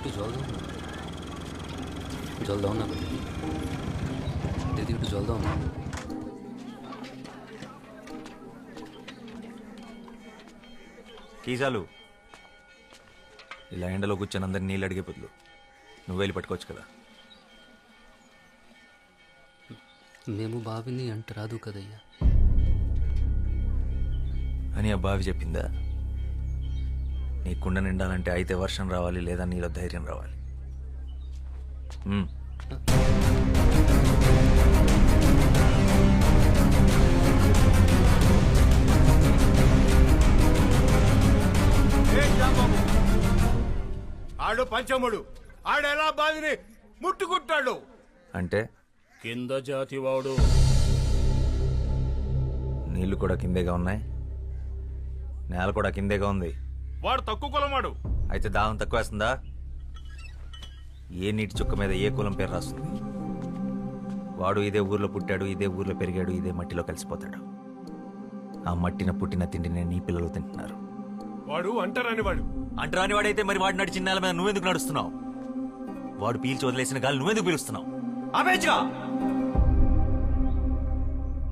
একটু জল দাও না, জল দাও না দিদি, একটু জল দাও না। కీ చాలు. ఇలా ఎండలో కూర్చొని అందరు నీళ్ళు అడిగే బదులు నువ్వు వెళ్ళి పట్టుకోవచ్చు కదా. మేము బావిని అంట రాదు కదయ్యా అని ఆ బావి చెప్పిందా? నీ కుండ నిండాలంటే అయితే వర్షం రావాలి, లేదా నీలో ధైర్యం రావాలి. ఆడు పంచముడు, ఆడెలా బావిని ముట్టుకుంటాడు అంటే కింద జాతివాడు. నీళ్లు కూడా కిందేగా ఉన్నాయి, నేల కూడా కిందేగా ఉంది. వాడు తక్కువ కులమాడు. అయితే దాహం తక్కువ వేస్తుందా? ఏ నీటి చుక్క మీద ఏ కులం పేరు రాస్తుంది? వాడు ఇదే ఊర్లో పుట్టాడు, ఇదే ఊర్లో పెరిగాడు, ఇదే మట్టిలో కలిసిపోతాడు. ఆ మట్టిన పుట్టిన తిండిని నీ పిల్లలు తింటున్నారు. వాడు అంటరాని వాడు. అంటరాని వాడైతే మరి వాడు నడిచిన నేల మీద నువ్వెందుకు నడుస్తున్నావు? వాడు పీల్చి వదిలేసిన గాలి నువ్వెందుకు పీలుస్తున్నావు? ఆపేచ్చుగా.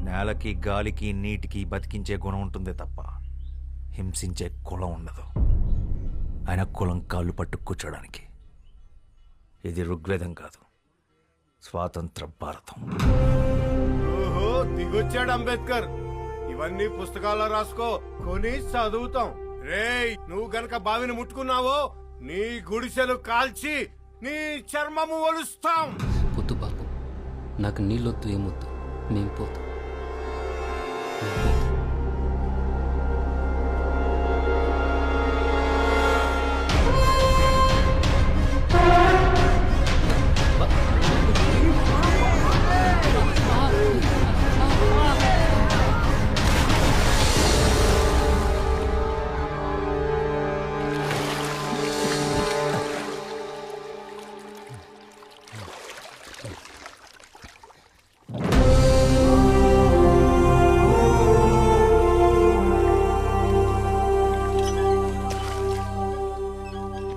నేలకి గాలికి నీటికి బతికించే గుణం ఉంటుందే తప్ప హింసించే కులం ఉండదు. ఆయన కులం కాళ్ళు పట్టు కూర్చోడానికి. ఇది ఋగ్వేదం కాదు, స్వాతంత్ర భారతం. ఓహో, దిగొచ్చాడు అంబేద్కర్. ఇవన్నీ పుస్తకాల్లో రాసుకో, కొని చదువుతాం. రేయ్, నువ్వు గనక బావిని ముట్టుకున్నావో నీ గుడిసెలు కాల్చి నీ చర్మము ఒలుస్తాం. పొద్దు బాబు, నాకు నీళ్ళొద్దు, ఏమొద్దు, మేము పోతాం.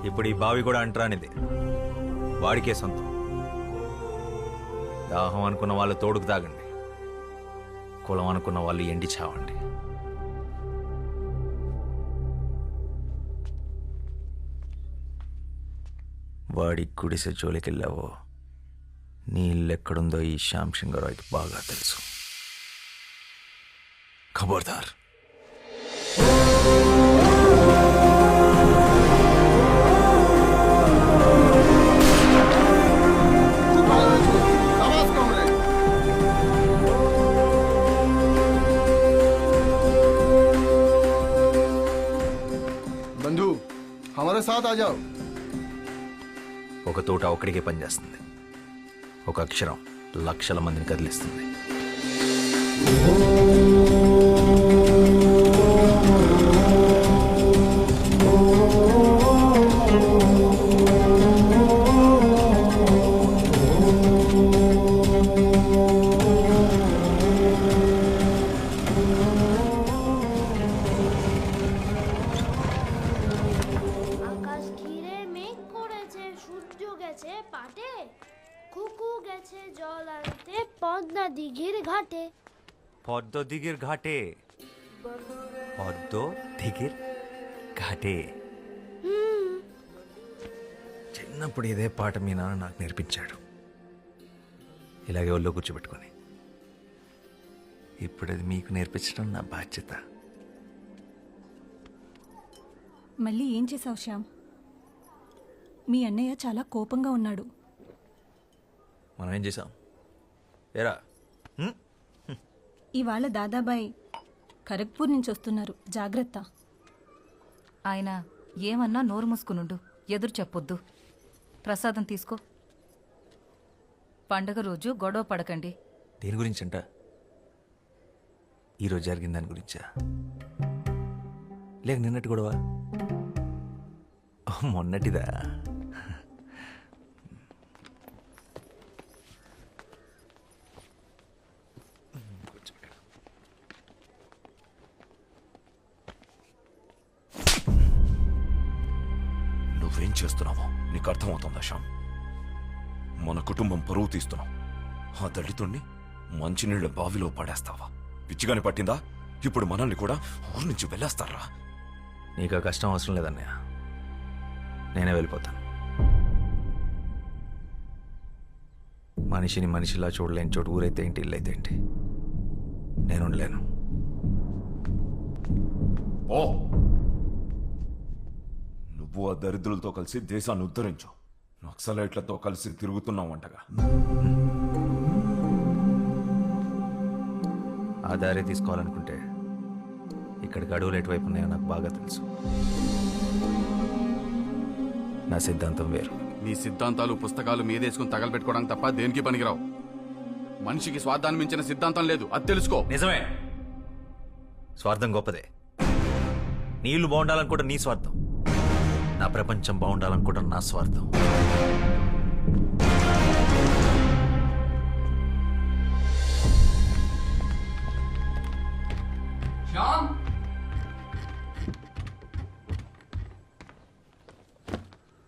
ఇప్పుడు ఈ బావి కూడా అంటరానిది, వాడికే సొంతం. దాహం అనుకున్న వాళ్ళు తోడుకు తాగండి, కులం అనుకున్న వాళ్ళు ఎండి చావండి. వాడి గుడిసె జోలికెళ్ళావో నీళ్ళెక్కడుందో ఈ శ్యామ్ సింగరాయ్కి బాగా తెలుసు. ఖబర్దార్. बंधु हमारे साथ आ जाओ. ఒక తోట ఒక్కడికే పనిచేస్తుంది, ఒక అక్షరం లక్షల మందిని కదిలిస్తుంది. আকাশ ঘিরে মেঘ করেছে, সূর্য গেছে পাটে, কুকু গেছে জল আনতে পদ্মা দিঘির ঘাটে। পদ্ম দিঘির ঘাটে, পদ্ম দিঘির ఘాటే. చిన్నప్పుడు ఇదే పాట మీ నాన్న నాకు నేర్పించాడు, ఇలాగే ఒళ్ళో కూర్చోబెట్టుకొని. ఇప్పుడు అది మీకు నేర్పించడం నా బాధ్యత. మళ్ళీ ఏం చేసావు శ్యామ్? మీ అన్నయ్య చాలా కోపంగా ఉన్నాడు. మనం ఏం చేసాం? ఏరా, ఇవాళ దాదాబాయ్ ఖరగ్పూర్ నుంచి వస్తున్నారు, జాగ్రత్త. ఆయన ఏమన్నా నోరు మూసుకునుండు, ఎదురు చెప్పొద్దు. ప్రసాదం తీసుకో. పండగ రోజు గొడవ పడకండి. దేని గురించంట? ఈరోజు జరిగిన దాని గురించా, లేక నిన్నటి గొడవ? మొన్నటిదా? నువ్వేం చేస్తున్నావో నీకు అర్థమవుతుందా శ్యామ్? మన కుటుంబం పరువు తీస్తున్నావు. ఆ దళితుణ్ణి మంచినీళ్ళ బావిలో పడేస్తావా? పిచ్చిగాని పట్టిందా? ఇప్పుడు మనల్ని కూడా ఊరి నుంచి వెళ్ళేస్తారా? నీకు ఆ కష్టం అవసరం లేదన్నయ్య, నేనే వెళ్ళిపోతాను. మనిషిని మనిషిలా చూడలేని చోటు ఊరైతే ఏంటి, ఇల్లు అయితే ఏంటి, నేను ఉండలేను. ఓ నువ్వు ఆ దరిద్రులతో కలిసి దేశాన్ని ఉద్ధరించు. నక్సలైట్లతో కలిసి తిరుగుతున్నావంటగా. ఆ దారి తీసుకోవాలనుకుంటే ఇక్కడికి అడవులు ఎటువైపు ఉన్నాయో నాకు బాగా తెలుసు. నా సిద్ధాంతం వేరు. నీ సిద్ధాంతాలు పుస్తకాలు మీదేసుకుని తగలబెట్టుకోవడానికి తప్ప దేనికి పనికిరావు. మనిషికి స్వార్థాన్ని మించిన సిద్ధాంతం లేదు, అది తెలుసుకో. నిజమే, స్వార్థం గొప్పదే. నీళ్లు బాగుండాలనుకోవడం నీ స్వార్థం, నా ప్రపంచం బాగుండాలనుకోవడం నా స్వార్థం.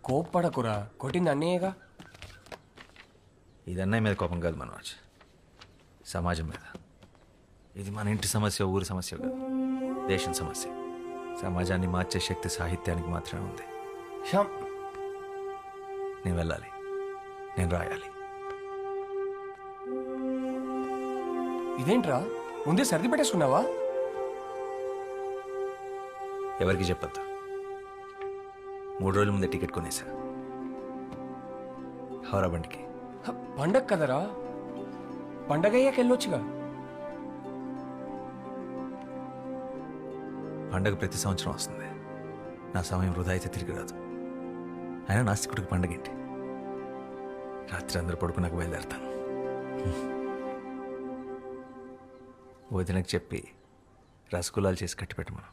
కోప్పడకురా, కొట్టింది అన్నయ్యగా. ఇది అన్నయ్య మీద కోపం కాదు మనోజ్, సమాజం మీద. ఇది మన ఇంటి సమస్య, ఊరి సమస్య కాదు, దేశం సమస్య. సమాజాన్ని మార్చే శక్తి సాహిత్యానికి మాత్రమే ఉంది. శ్యామ్, నేను వెళ్ళాలి, నేను రాయాలి. ఇదేంట్రా ముందే సర్ది పెట్టేసుకున్నావా? ఎవరికి చెప్పొద్దు. 3 రోజుల ముందే టికెట్ కొనేసా, హౌరా బండికి. పండగ కదరా, పండగ అయ్యాక వెళ్ళొచ్చుగా. పండగ ప్రతి సంవత్సరం వస్తుంది, నా సమయం వృధా అయితే తిరిగి రాదు. అయినా నాస్తికుడికి పండగ ఏంటి? రాత్రి అందరూ పడుకున్నాక బయలుదేరతాను. వదినకు చెప్పి రసగుల్లాలు చేసి కట్టి పెట్టమను.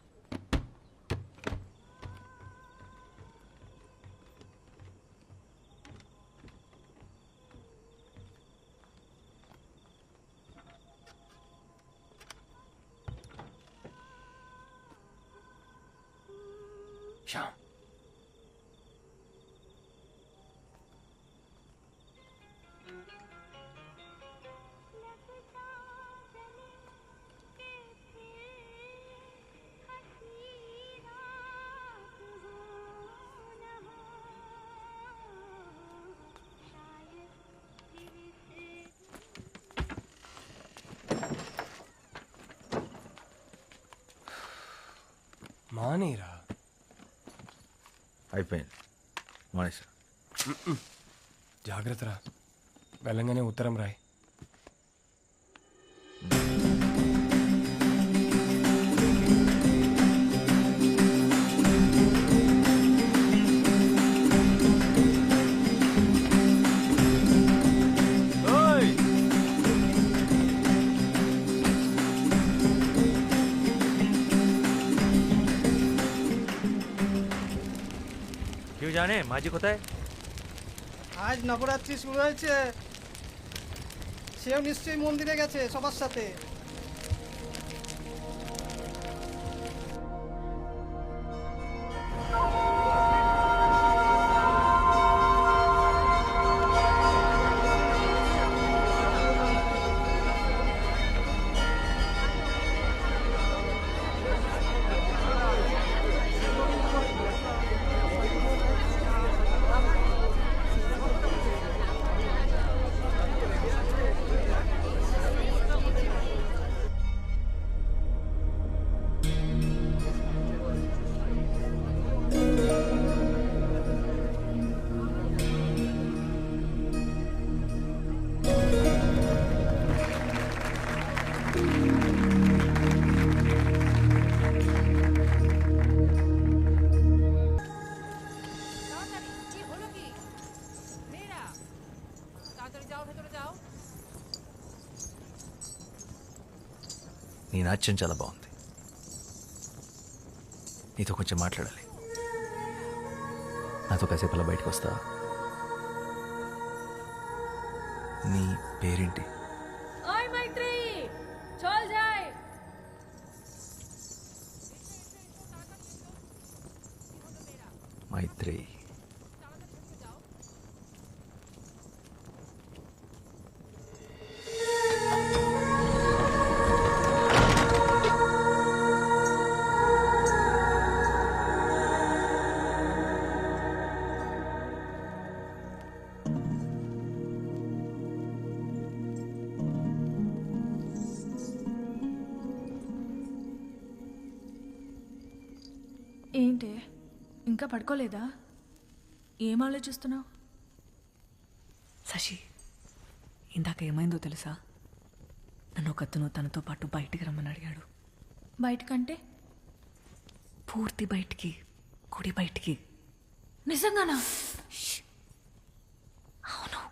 శ్యామ్, మానేరా. అయిపోయింది, మానేసా. జాగ్రత్తరా, వెళ్ళంగానే ఉత్తరం రాయ్. কেউ জানে মাঝি কোথায়? আজ নবরাত্রি শুরু হয়েছে, সেও নিশ্চয়ই মন্দিরে গেছে সবার সাথে। నీ నాట్యం చాలా బాగుంది, నీతో కొంచెం మాట్లాడాలి. నాతో కాసేపు అలా బయటకు వస్తావా? నీ పేరేంటి? మైత్రి. ఇంకా పడుకోలేదా? ఏం ఆలోచిస్తున్నావు? శశి, ఇందాక ఏమైందో తెలుసా? నన్ను ఒకతను తనతో పాటు బయటికి రమ్మని అడిగాడు. బయటకంటే? పూర్తి బయటికి, గుడి బయటికి. నిజంగానా? అవును.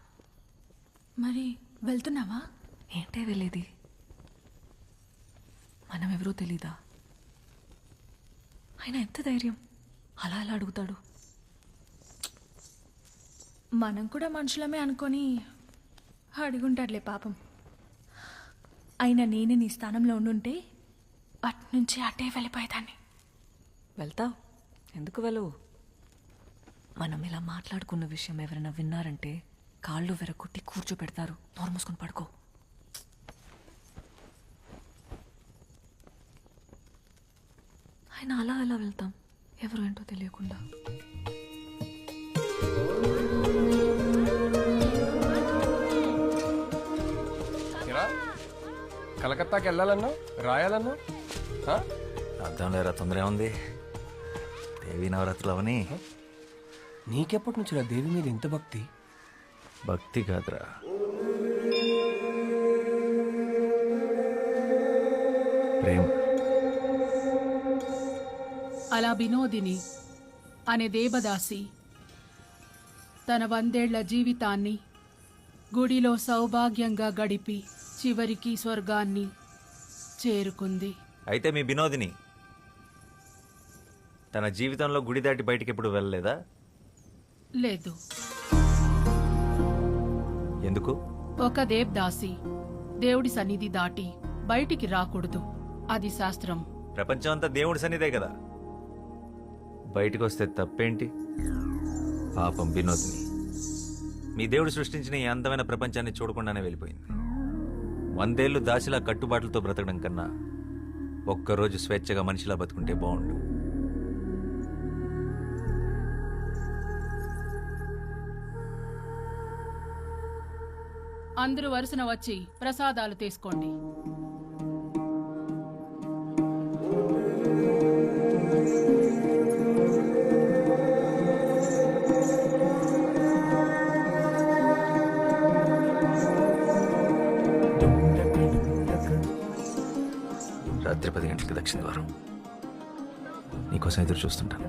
మరి వెళ్తున్నావా? ఏంటే వెళ్ళేది? మనం ఎవరో తెలీదా? ఆయన ఎంత ధైర్యం అలా ఎలా అడుగుతాడు? మనం కూడా మనుషులమే అనుకొని అడుగుంటాడులే పాపం. అయినా నేనే నీ స్థానంలో ఉండుంటే అట్నుంచి అటే వెళ్ళిపోయేదాన్ని. వెళ్తావు? ఎందుకు వెళ్ళవు? మనం ఇలా మాట్లాడుకున్న విషయం ఎవరైనా విన్నారంటే కాళ్ళు వెరగొట్టి కూర్చోపెడతారు. నోరు మూసుకొని పడుకో. ఆయన అలా ఎలా వెళ్తాం ఎవరు ఏంటో తెలియకుండా? కలకత్తాకి వెళ్ళాలన్నా రాయాలన్నా అర్థం లేరా, తొందర ఉంది. దేవి నవరాత్రులు అవని. నీకెప్పటి నుంచి దేవి మీద ఇంత భక్తి? భక్తి కాదురా, ప్రేమ. అలా వినోదిని అనే దేవదాసి తన 100 ఏళ్ల జీవితాన్ని గుడిలో సౌభాగ్యంగా గడిపి చివరికి స్వర్గాన్ని చేరుకుంది. అయితే మీ వినోదిని తన జీవితంలో గుడి దాటి బయటికి ఎప్పుడు వెళ్ళలేదా? లేదు. ఎందుకు? ఒక దేవదాసి దేవుడి సన్నిధి దాటి బయటికి రాకూడదు, అది శాస్త్రం. ప్రపంచం అంతా దేవుడి సన్నిధే కదా, బయటకు వస్తే తప్పేంటి? పాపం వినోదిని మీ దేవుడు సృష్టించిన ఈ అందమైన ప్రపంచాన్ని చూడకుండానే వెళ్ళిపోయింది. 100 ఏళ్ళు దాసిలా కట్టుబాట్లతో బ్రతకడం కన్నా ఒక్కరోజు స్వేచ్ఛగా మనిషిలా బతుకుంటే బాగుండు. అందరూ వరుసన వచ్చి ప్రసాదాలు తీసుకోండి. రాత్రి 10 గంటలకు దక్షిణ ద్వారం. నీకోసం ఎదురు చూస్తుంటాను.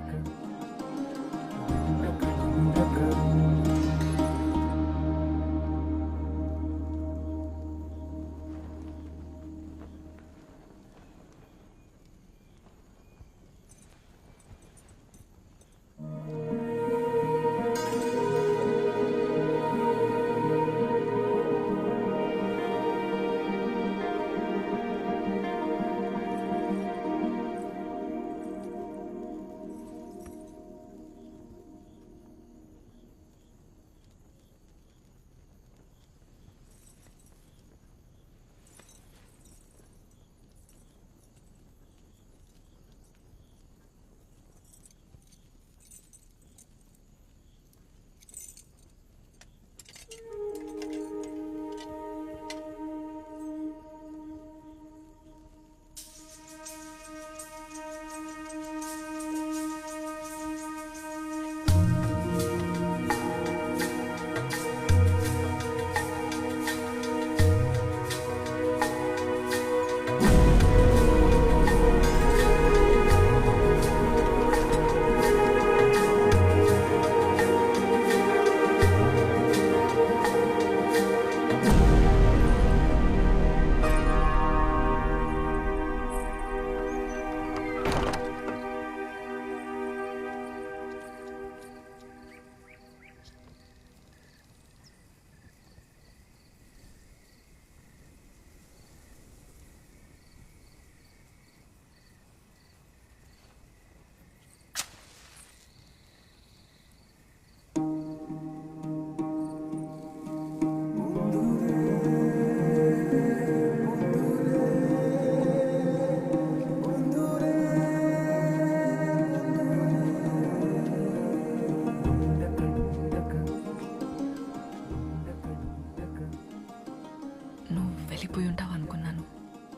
వెళ్ళిపోయి ఉంటావు అనుకున్నాను.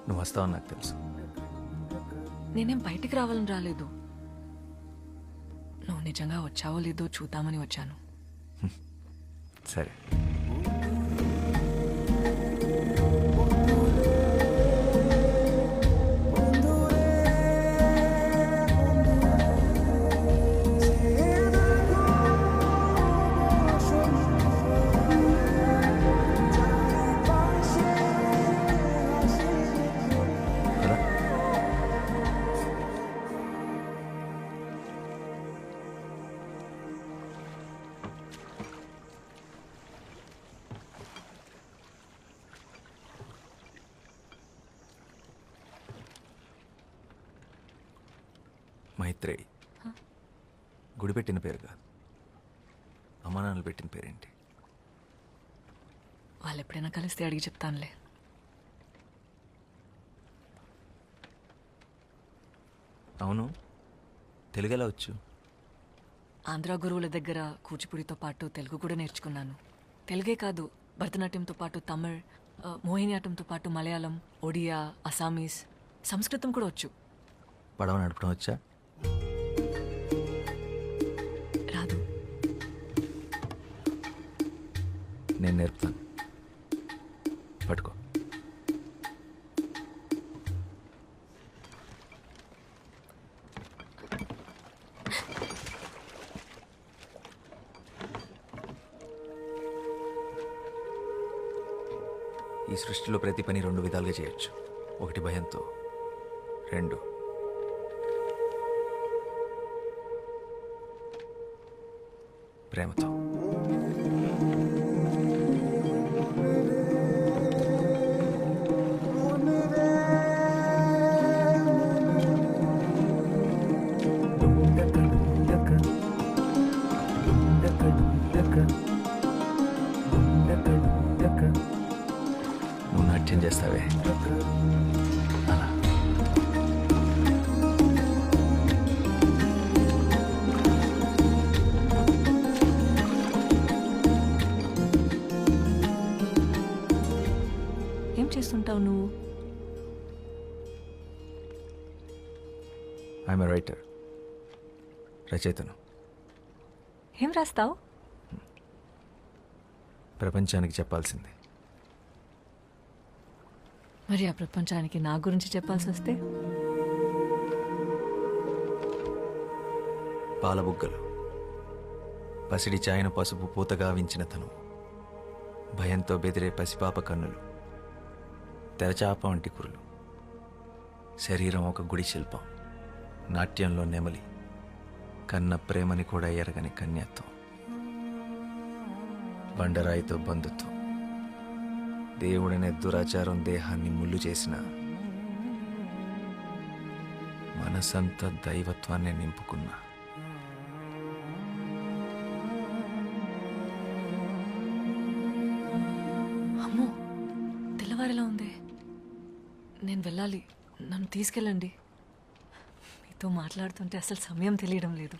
నువ్వు వస్తావని నాకు తెలుసు. నేనేం బయటికి రావాలని రాలేదు. నువ్వు నీ నిజంగా వచ్చావో లేదో చూద్దామని వచ్చాను. సరే. మైత్రేయి గుడి పెట్టిన పేరు కాదు, అమ్మా నాన్నలు పెట్టిన పేరేంటి? వాళ్ళు ఎప్పుడైనా కలిస్తే అడిగి చెప్తానులే. అవును, తెలుగు ఎలా వచ్చు? ఆంధ్ర గురువుల దగ్గర కూచిపూడితో పాటు తెలుగు కూడా నేర్చుకున్నాను. తెలుగే కాదు, భరతనాట్యంతో పాటు తమిళ్, మోహినియాటంతో పాటు మలయాళం, ఒడియా, అసామీస్, సంస్కృతం కూడా వచ్చు. పడవ నడపడం వచ్చా? రాదు. నేను నేర్పుతాను, పట్టుకో. ఈ సృష్టిలో ప్రతి పని రెండు విధాలుగా చేయొచ్చు. ఒకటి భయంతో, రెండు ప్రేమతో. నువ్వు నాట్యం చేస్తావే అలా. ఏం చేస్తుంటావు నువ్వు? ఐఎమ్ ఎ రైటర్, రచయితను. ఏం రాస్తావు? ప్రపంచానికి చెప్పాల్సింది. మరి ఆ ప్రపంచానికి నా గురించి చెప్పాల్సి వస్తే? పాలబుగ్గలు, పసిడి చాయన పసుపు పూతగా వించిన తను, భయంతో బెదిరే పసిపాప కన్నులు, తెరచాప వంటి కురులు, శరీరం ఒక గుడి శిల్పం, నాట్యంలో నెమలి, కన్న ప్రేమని కూడా ఎరగని కన్యత్వం, బండరాయితో బంధుత్వం, దేవుడనే దురాచారం దేహాన్ని ముళ్ళు చేసిన, మనసంతా దైవత్వాన్ని నింపుకున్న, అమ్మో, తెల్లవారేలా ఉంది. నేను వెళ్ళాలి, నన్ను తీసుకెళ్ళండి. మీతో మాట్లాడుతుంటే అసలు సమయం తెలియడం లేదు.